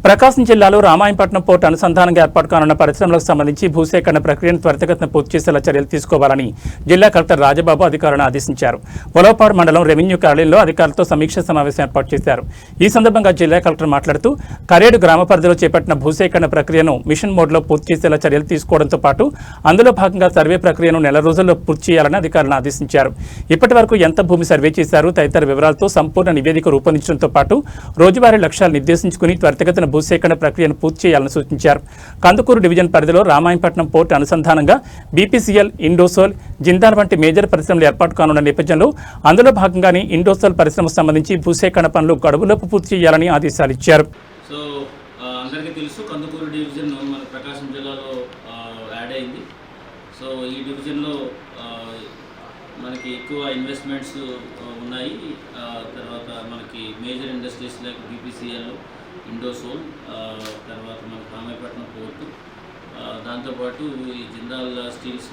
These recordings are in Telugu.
ప్రకాశం జిల్లాలో రామాయంపట్నం పోర్టు అనుసంధానంగా ఏర్పాటు కానున్న పరిశ్రమలకు సంబంధించి భూసేకరణ ప్రక్రియను త్వరితగతిన పూర్తి చేసేలా చర్యలు తీసుకోవాలని జిల్లా కలెక్టర్ రాజబాబు అధికారులను ఆదేశించారు. ఉలవపాడు మండలం రెవెన్యూ కార్యాలయంలో అధికారులతో సమీక్ష సమావేశం ఏర్పాటు చేశారు. ఈ సందర్భంగా జిల్లా కలెక్టర్ మాట్లాడుతూ కరేడు గ్రామ పరిధిలో చేపట్టిన భూసేకరణ ప్రక్రియను మిషన్ మోడ్లో పూర్తి చేసేలా చర్యలు తీసుకోవడంతో పాటు అందులో భాగంగా సర్వే ప్రక్రియను నెల రోజుల్లో పూర్తి చేయాలని అధికారులను ఆదేశించారు. ఇప్పటి వరకు ఎంత భూమి సర్వే చేశారు తదితర వివరాలతో సంపూర్ణ నివేదిక రూపొందించడంతో పాటు రోజువారీ లక్ష్యాలు నిర్దేశించుకుని త్వరితగతిన భూసేకరణ ప్రక్రియను పూర్తి చేయాలని సూచించారు. కందుకూరు డివిజన్ పరిధిలో రామాయంపట్నం పోర్టు అనుసంధానంగా బీపీసీఎల్, ఇండోసోల్, జిందాల్ వంటి మేజర్ పరిశ్రమలు ఏర్పాటు కానున్న నేపథ్యంలో అందులో భాగంగానే ఇండోసోల్ పరిశ్రమకు సంబంధించి భూసేకరణ పనులు గడువులోపు పూర్తి చేయాలని ఆదేశాలు ఇచ్చారు. సో అందరికీ తెలుసు, కందుకూరు డివిజన్ మన ప్రకాశం జిల్లాలో యాడ్ అయింది. సో ఈ డివిజన్లో మనకి ఎక్కువ ఇన్వెస్ట్మెంట్స్ ఉన్నాయి. తర్వాత మనకి major industries like BPCL, Indosol, తర్వాత మనకి రామాయపట్నం పోర్టు, దాంతోపాటు ఈ జిందాల్ స్టీల్స్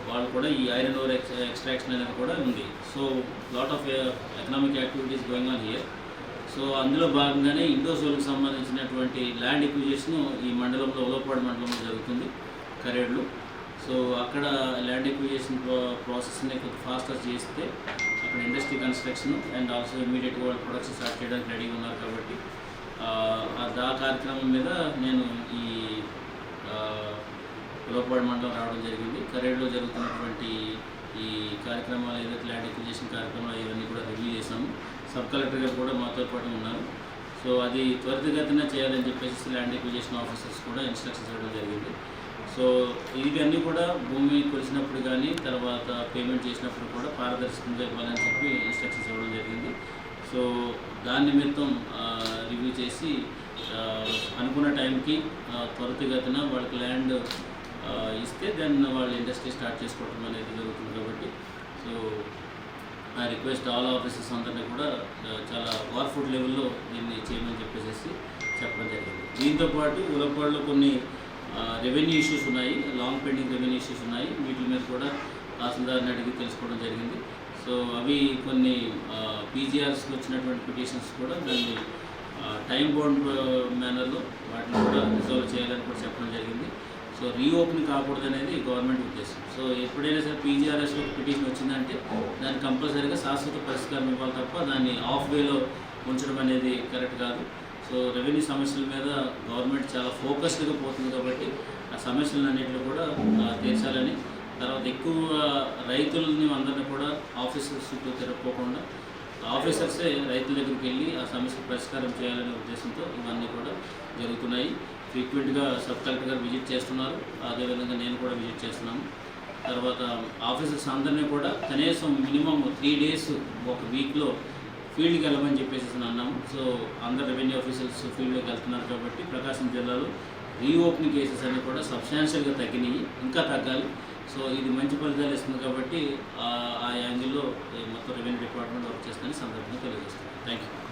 వాళ్ళు కూడా ఈ ఐరన్ ఓర్ ఎక్స్ట్రాక్షన్ అనేది కూడా ఉంది. So lot of economic activities going on here. So అందులో భాగంగానే ఇండోసోల్కి సంబంధించినటువంటి ల్యాండ్ ఎక్విజిషన్ ఈ మండలంలో, ఉలవపాడు మండలంలో జరుగుతుంది, కరేడులో. సో అక్కడ ల్యాండ్ ఎక్విజిషన్ ప్రాసెస్ని ఫాస్ట్గా చేస్తే అక్కడ ఇండస్ట్రీ కన్స్ట్రక్షన్ అండ్ ఆల్సో ఇమీడియట్గా వాళ్ళు ప్రొడక్షన్ స్టార్ట్ చేయడానికి రెడీగా ఉన్నారు. కాబట్టి ఆ కార్యక్రమం మీద నేను ఈ ఉలవపాడు మండలం రావడం జరిగింది. కరేడులో జరుగుతున్నటువంటి ఈ కార్యక్రమాలు, ఏదైతే ల్యాండ్ ఎక్విజిషన్ కార్యక్రమాలు ఇవన్నీ కూడా రివ్యూ చేశాము. సబ్ కలెక్టర్ గారు కూడా మాతో పాటు ఉన్నారు. సో అది త్వరితగతిన చేయాలని చెప్పేసి ల్యాండ్ ఎక్విజిషన్ ఆఫీసర్స్ కూడా ఇన్స్ట్రక్షన్స్ ఇవ్వడం జరిగింది. సో ఇవన్నీ కూడా భూమి కొలిసినప్పుడు కానీ తర్వాత పేమెంట్ చేసినప్పుడు కూడా పారదర్శకంగా ఇవ్వాలని చెప్పి ఇన్స్ట్రక్షన్స్ ఇవ్వడం జరిగింది. సో దాని నిమిత్తం రివ్యూ చేసి అనుకున్న టైంకి త్వరితగతిన వాళ్ళకి ల్యాండ్ ఇస్తే దెన్ వాళ్ళు ఇండస్ట్రీ స్టార్ట్ చేసుకోవడం అనేది జరుగుతుంది. కాబట్టి so I request all officers అందరినీ కూడా చాలా పవర్ఫుల్ లెవెల్లో దీన్ని చేయమని చెప్పేసి చెప్పడం జరిగింది. దీంతోపాటు ఉలవపాడులో కొన్ని రెవెన్యూ ఇష్యూస్ ఉన్నాయి, లాంగ్ పెండింగ్ రెవెన్యూ ఇష్యూస్ ఉన్నాయి. వీటి మీద కూడా తహసీల్దార్ని అడిగి తెలుసుకోవడం జరిగింది. సో అవి కొన్ని పీజీఆర్స్కి వచ్చినటువంటి పిటిషన్స్ కూడా దాన్ని టైం బౌండ్ మేనర్లో వాటిని కూడా రిజాల్వ్ చేయాలని కూడా చెప్పడం జరిగింది. సో రీఓపెన్ కాకూడదు అనేది గవర్నమెంట్ ఉద్దేశం. సో ఎప్పుడైనా సరే పీజీఆర్ఎస్లో పిటిషన్ వచ్చిందంటే దాన్ని కంపల్సరీగా శాశ్వత పరిష్కారం ఇవ్వాలి తప్ప దాన్ని ఆఫ్ వేలో ఉంచడం అనేది కరెక్ట్ కాదు. సో రెవెన్యూ సమస్యల మీద గవర్నమెంట్ చాలా ఫోకస్డ్గా పోతుంది. కాబట్టి ఆ సమస్యలన్నింటిలో కూడా తీర్చాలని, తర్వాత ఎక్కువ రైతులని అందరినీ కూడా ఆఫీసర్స్ చుట్టూ తిరగకోకుండా ఆఫీసర్సే రైతుల దగ్గరికి వెళ్ళి ఆ సమస్య పరిష్కారం చేయాలనే ఉద్దేశంతో ఇవన్నీ కూడా జరుగుతున్నాయి. ఫ్రీక్వెంట్గా సబ్ కలెక్టర్ గారు విజిట్ చేస్తున్నారు, అదేవిధంగా నేను కూడా విజిట్ చేస్తున్నాను. తర్వాత ఆఫీసర్స్ అందరినీ కూడా కనీసం మినిమం 3 days ఒక వీక్లో ఫీల్డ్కి వెళ్ళమని చెప్పేసి అన్నాము. సో అందరు రెవెన్యూ ఆఫీసర్స్ ఫీల్డ్లోకి వెళ్తున్నారు. కాబట్టి ప్రకాశం జిల్లాలో రీఓపెనింగ్ కేసెస్ అన్నీ కూడా సబ్స్టాన్షియల్గా తగ్గినాయి, ఇంకా తగ్గాలి. సో ఇది మంచి ఫలితాలు ఇస్తుంది. కాబట్టి ఆ యాంగిల్లో మొత్తం రెవెన్యూ డిపార్ట్మెంట్ వర్క్ చేస్తుందని సందర్భంగా తెలియజేస్తున్నాను. Thank you.